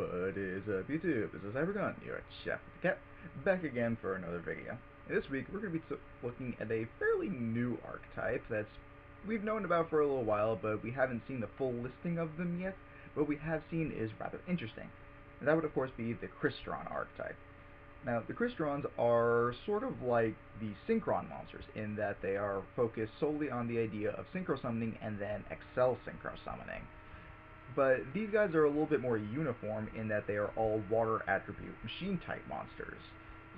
What is up, YouTube? This is Cybergun, your Chef with the Cat, back again for another video. And this week, we're going to be looking at a fairly new archetype that's we've known about for a little while, but we haven't seen the full listing of them yet. What we have seen is rather interesting. And that would, of course, be the Crystron archetype. Now, the Crystrons are sort of like the synchron monsters in that they are focused solely on the idea of synchro summoning and then excel synchro summoning. But these guys are a little bit more uniform in that they are all water attribute machine type monsters.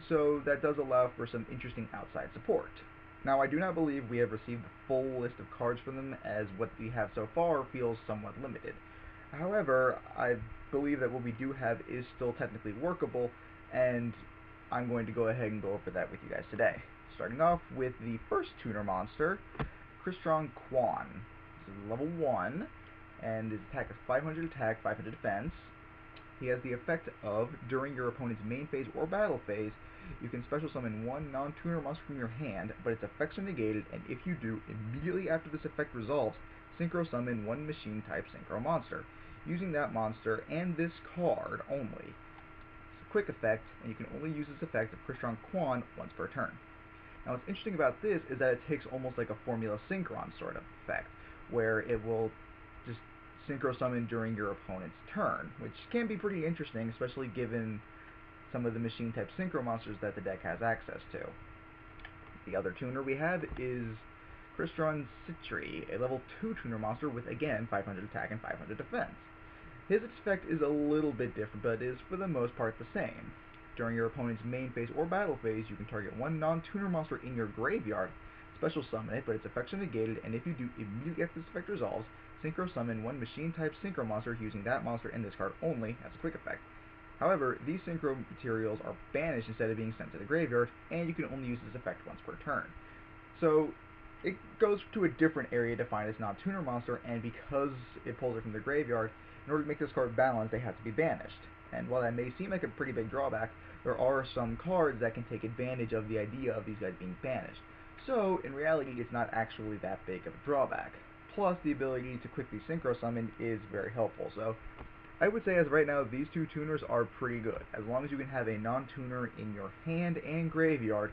So that does allow for some interesting outside support. Now, I do not believe we have received the full list of cards from them, as what we have so far feels somewhat limited. However, I believe that what we do have is still technically workable, and I'm going to go ahead and go over that with you guys today. Starting off with the first tuner monster, Crystron Quan. This is level 1, and his attack is 500 attack, 500 defense. He has the effect of, during your opponent's main phase or battle phase, you can special summon one non-tuner monster from your hand, but its effects are negated, and if you do, immediately after this effect resolves, synchro summon one machine type synchro monster, using that monster and this card only. It's a quick effect, and you can only use this effect of Crystron Quan once per turn. Now what's interesting about this is that it takes almost like a Formula Synchron sort of effect, where it will just synchro summon during your opponent's turn, which can be pretty interesting, especially given some of the machine type synchro monsters that the deck has access to. The other tuner we have is Crystron Citri, a level 2 tuner monster with, again, 500 attack and 500 defense. His effect is a little bit different, but is for the most part the same. During your opponent's main phase or battle phase, you can target one non-tuner monster in your graveyard, special summon it, but its effects are negated, and if you do, immediately after this effect resolves, synchro summon one machine type synchro monster using that monster and this card only as a quick effect. However, these synchro materials are banished instead of being sent to the graveyard, and you can only use this effect once per turn. So it goes to a different area defined as non-tuner monster, and because it pulls it from the graveyard, in order to make this card balanced, they have to be banished. And while that may seem like a pretty big drawback, there are some cards that can take advantage of the idea of these guys being banished. So, in reality, it's not actually that big of a drawback. Plus, the ability to quickly synchro summon is very helpful. So, I would say as of right now, these two tuners are pretty good. As long as you can have a non-tuner in your hand and graveyard,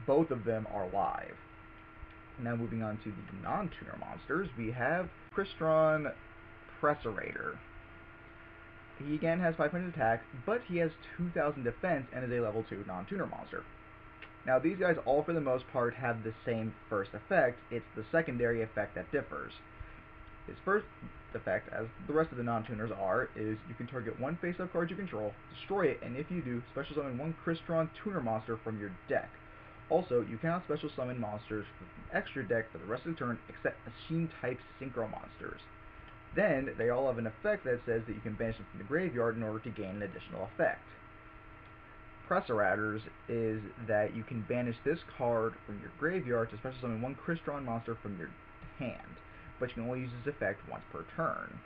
both of them are live. Now moving on to the non-tuner monsters, we have Crystron Pressurator. He again has 500 attack, but he has 2000 defense and is a level 2 non-tuner monster. Now these guys all for the most part have the same first effect, it's the secondary effect that differs. His first effect, as the rest of the non-tuners are, is you can target one face-up card you control, destroy it, and if you do, special summon one Crystron tuner monster from your deck. Also, you cannot special summon monsters from extra deck for the rest of the turn except machine-type synchro monsters. Then, they all have an effect that says that you can banish them from the graveyard in order to gain an additional effect. Pressurators is that you can banish this card from your graveyard to special summon one Crystron monster from your hand, but you can only use this effect once per turn.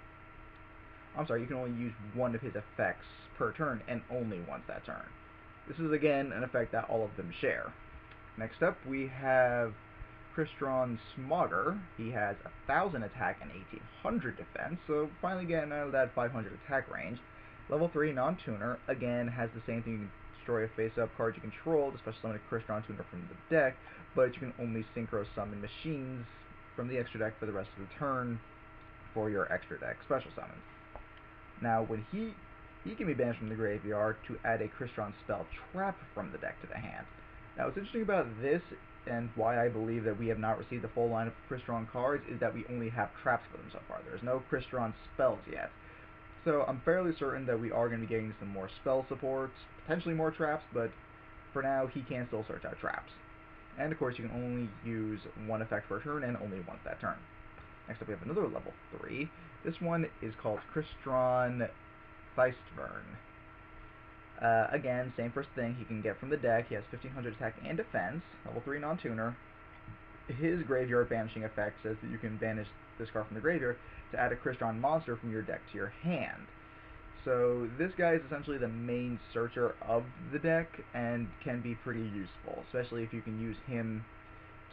I'm sorry, you can only use one of his effects per turn and only once that turn. This is again an effect that all of them share. Next up we have Crystron Smogger. He has 1000 attack and 1800 defense, so finally getting out of that 500 attack range. Level 3 non-tuner, again has the same thing, you can destroy a face-up card you control to special summon a Crystron tuner from the deck, but you can only synchro summon machines from the extra deck for the rest of the turn for your extra deck special summons. Now when he can be banished from the graveyard to add a Crystron spell trap from the deck to the hand. Now what's interesting about this, and why I believe that we have not received the full line of Crystron cards, is that we only have traps for them so far. There's no Crystron spells yet. So I'm fairly certain that we are going to be getting some more spell supports, potentially more traps, but for now he can still search out traps. And of course you can only use one effect per turn and only once that turn. Next up we have another level 3. This one is called Crystron Feistvern. Again, same first thing, he can get from the deck. He has 1500 attack and defense, level 3 non-tuner. His graveyard banishing effect says that you can banish this card from the graveyard to add a Crystron monster from your deck to your hand. So this guy is essentially the main searcher of the deck and can be pretty useful, especially if you can use him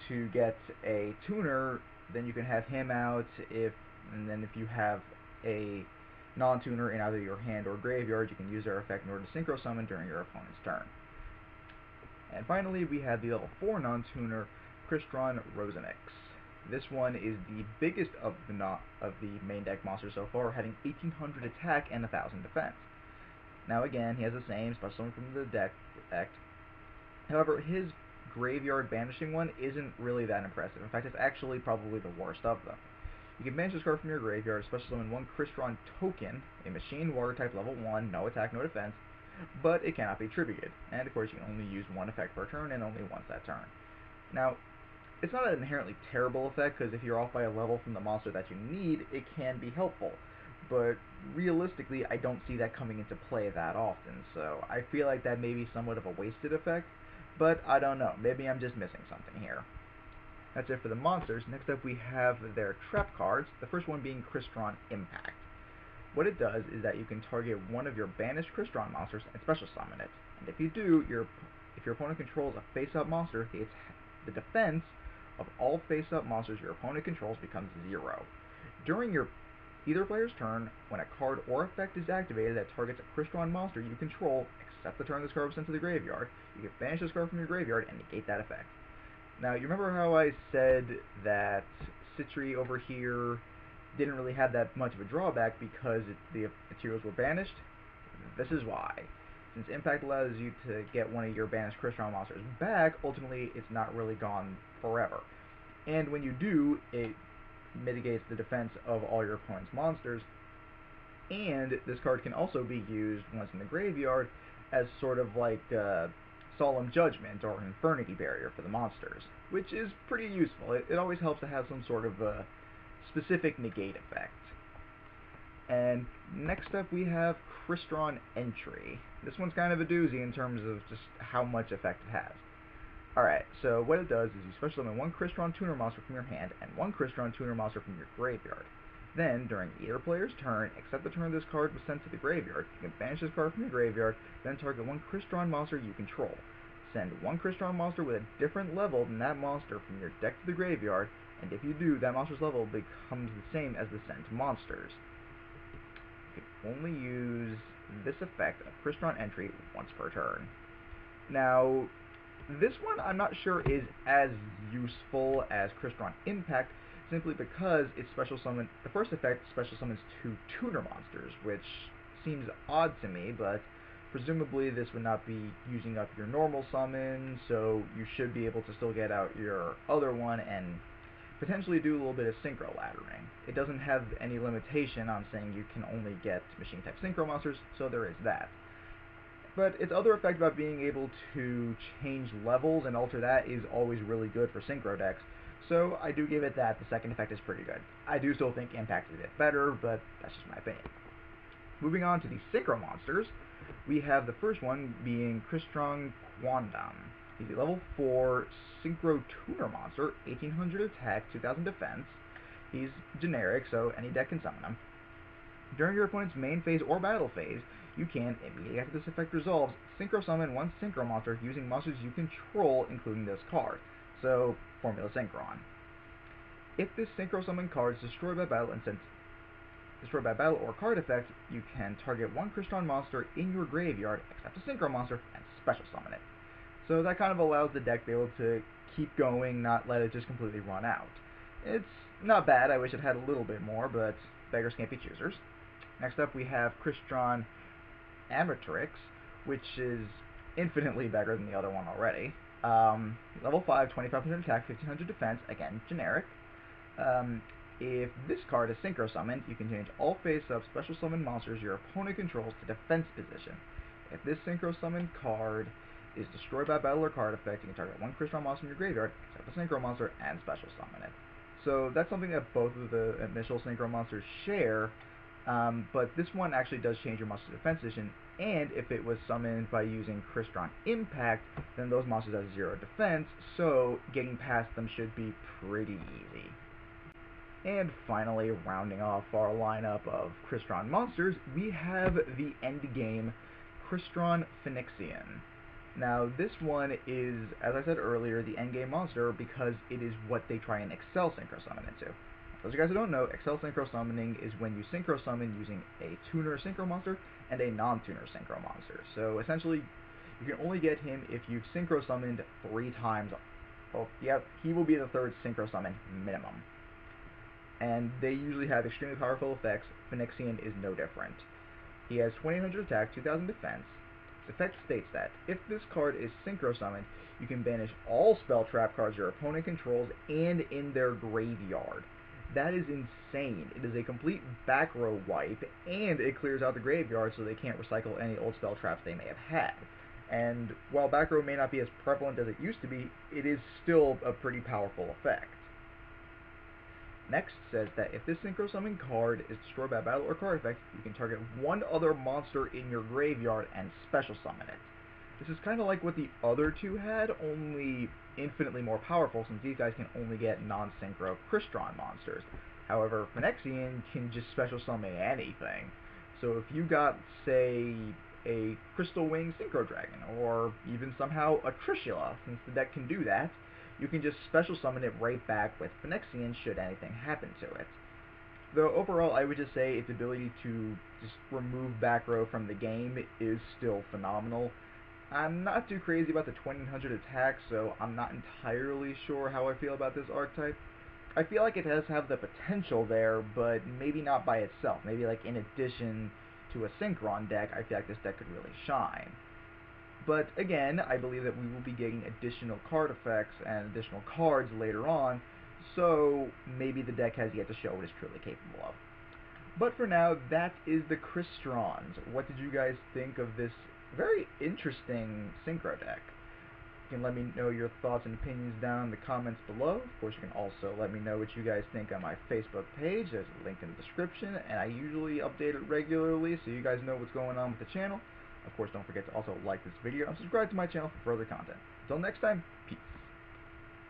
to get a tuner, then you can have him out, and then if you have a non-tuner in either your hand or graveyard, you can use their effect in order to synchro summon during your opponent's turn. And finally, we have the level 4 non-tuner, Crystron Rosenix. This one is the biggest of the main deck monsters so far, having 1800 attack and 1000 defense. Now again, he has the same special summon from the deck effect. However, his graveyard banishing one isn't really that impressive. In fact, it's actually probably the worst of them. You can banish this card from your graveyard, special summon one Crystron token, a machine water type level 1, no attack, no defense, but it cannot be tributed. And of course, you can only use one effect per turn and only once that turn. Now, it's not an inherently terrible effect, because if you're off by a level from the monster that you need, it can be helpful. But realistically, I don't see that coming into play that often, so I feel like that may be somewhat of a wasted effect, but I don't know. Maybe I'm just missing something here. That's it for the monsters. Next up we have their trap cards, the first one being Crystron Impact. What it does is that you can target one of your banished Crystron monsters and special summon it. And if you do, if your opponent controls a face-up monster, the defense of all face-up monsters your opponent controls becomes 0. During either player's turn, when a card or effect is activated that targets a Crystron monster you control, except the turn this card was sent to the graveyard, you can banish this card from your graveyard and negate that effect. Now, you remember how I said that Citri over here didn't really have that much of a drawback because the materials were banished? This is why. Since Impact allows you to get one of your banished Crystron monsters back, ultimately it's not really gone forever. And when you do, it mitigates the defense of all your opponent's monsters, and this card can also be used once in the graveyard as sort of like Solemn Judgment or Infernity Barrier for the monsters, which is pretty useful. It always helps to have some sort of specific negate effect. And next up we have Crystron Entry. This one's kind of a doozy in terms of just how much effect it has. Alright, so what it does is you special summon one Crystron Tuner monster from your hand and one Crystron Tuner monster from your graveyard. Then, during either player's turn, except the turn this card was sent to the graveyard, you can banish this card from your graveyard, then target one Crystron monster you control. Send one Crystron monster with a different level than that monster from your deck to the graveyard, and if you do, that monster's level becomes the same as the sent monsters. You can only use this effect of Crystron Entry once per turn. Now, this one I'm not sure is as useful as Crystron Impact, simply because the first effect special summons 2 tuner monsters, which seems odd to me, but presumably this would not be using up your normal summon, so you should be able to still get out your other one and potentially do a little bit of synchro laddering. It doesn't have any limitation on saying you can only get machine type synchro monsters, so there is that. But its other effect about being able to change levels and alter that is always really good for synchro decks, so I do give it that. The second effect is pretty good. I do still think Impact is a bit better, but that's just my opinion. Moving on to the synchro monsters, we have the first one being Crystron Quandam. He's a level 4 synchro tuner monster, 1800 attack, 2000 defense. He's generic, so any deck can summon him. During your opponent's main phase or battle phase, you can, immediately after this effect resolves, synchro summon one synchro monster using monsters you control, including this card. So, Formula Synchron. If this synchro summon card is destroyed by battle or card effect, you can target one Crystron monster in your graveyard, except a synchro monster, and special summon it. So that kind of allows the deck to be able to keep going, not let it just completely run out. It's not bad. I wish it had a little bit more, but beggars can't be choosers. Next up we have Crystron Amatrix, which is infinitely better than the other one already. Level 5, 2500 attack, 1500 defense, again, generic. If this card is synchro summoned, you can change all face-up special summon monsters your opponent controls to defense position. If this synchro summon card is destroyed by battle or card effect, you can target one Crystron monster in your graveyard, except a synchro monster, and special summon it. So that's something that both of the initial synchro monsters share, but this one actually does change your monster's defense position, and if it was summoned by using Crystron Impact, then those monsters have 0 defense, so getting past them should be pretty easy. And finally, rounding off our lineup of Crystron monsters, we have the endgame Crystron Phoenixian. Now, this one is, as I said earlier, the endgame monster because it is what they try and excel synchro summon into. Those of you guys who don't know, Excel Synchro Summoning is when you synchro summon using a tuner synchro monster and a non-tuner synchro monster. So essentially, you can only get him if you've synchro summoned 3 times. Well, yeah, he will be the 3rd synchro summon minimum. And they usually have extremely powerful effects. Phyrexian is no different. He has 2800 attack, 2000 defense. His effect states that if this card is synchro summoned, you can banish all spell trap cards your opponent controls and in their graveyard. That is insane. It is a complete back row wipe, and it clears out the graveyard so they can't recycle any old spell traps they may have had. And while back row may not be as prevalent as it used to be, it is still a pretty powerful effect. Next says that if this synchro summon card is destroyed by a battle or card effect, you can target one other monster in your graveyard and special summon it. This is kind of like what the other 2 had, only infinitely more powerful since these guys can only get non-synchro Crystron monsters. However, Phyrexian can just special summon anything. So if you got, say, a Crystal Wing Synchro Dragon, or even somehow a Trishula, since the deck can do that, you can just special summon it right back with Phyrexian should anything happen to it. Though overall, I would just say its ability to just remove back row from the game is still phenomenal. I'm not too crazy about the 2000 attack, so I'm not entirely sure how I feel about this archetype. I feel like it does have the potential there, but maybe not by itself. Maybe like in addition to a Synchron deck, I feel like this deck could really shine. But again, I believe that we will be getting additional card effects and additional cards later on, so maybe the deck has yet to show what it's truly capable of. But for now, that is the Crystrons. What did you guys think of this very interesting synchro deck? You can let me know your thoughts and opinions down in the comments below. Of course, you can also let me know what you guys think on my Facebook page. There's a link in the description, and I usually update it regularly so you guys know what's going on with the channel. Of course, don't forget to also like this video and subscribe to my channel for further content. Until next time, peace.